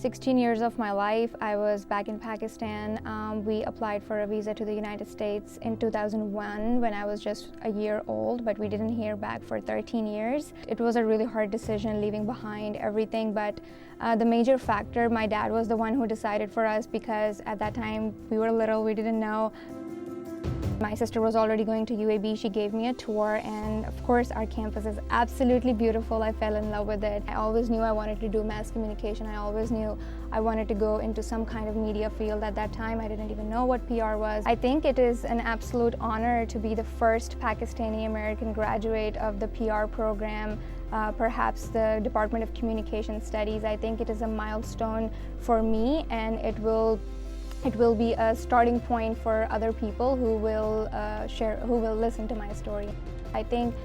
16 years of my life, I was back in Pakistan. We applied for a visa to the United States in 2001 when I was just a year old, but we didn't hear back for 13 years. It was a really hard decision leaving behind everything, but the major factor, my dad was the one who decided for us because at that time we were little, we didn't know. My sister was already going to UAB. She gave me a tour, and of course our campus is absolutely beautiful. I fell in love with it. I always knew I wanted to do mass communication. I always knew I wanted to go into some kind of media field. At that time I didn't even know what PR was. I think it is an absolute honor to be the first Pakistani American graduate of the PR program, perhaps the Department of Communication Studies. I think it is a milestone for me, and it will be a starting point for other people who will listen to my story. I think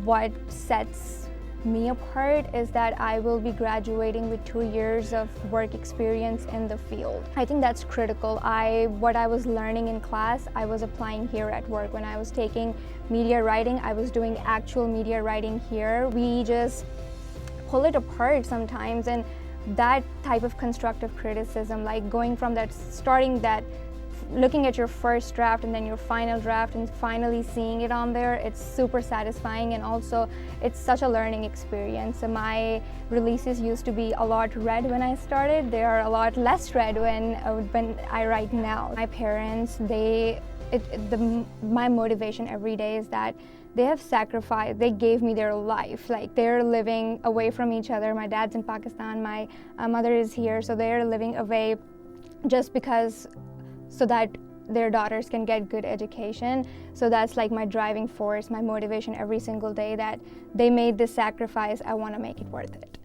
what sets me apart is that I will be graduating with 2 years of work experience in the field. I think that's critical. What I was learning in class, I was applying here at work. When I was taking media writing, I was doing actual media writing here. We just pull it apart sometimes, and that type of constructive criticism, like going from that, looking at your first draft and then your final draft and finally seeing it on there, it's super satisfying, and also it's such a learning experience. My releases used to be a lot read when I started. They are a lot less read when I write now. My parents, my motivation every day is that they have sacrificed, they gave me their life. Like, they're living away from each other. My dad's in Pakistan, my mother is here, so they're living away just because, so that their daughters can get good education. So that's like my driving force, my motivation every single day, that they made this sacrifice. I want to make it worth it.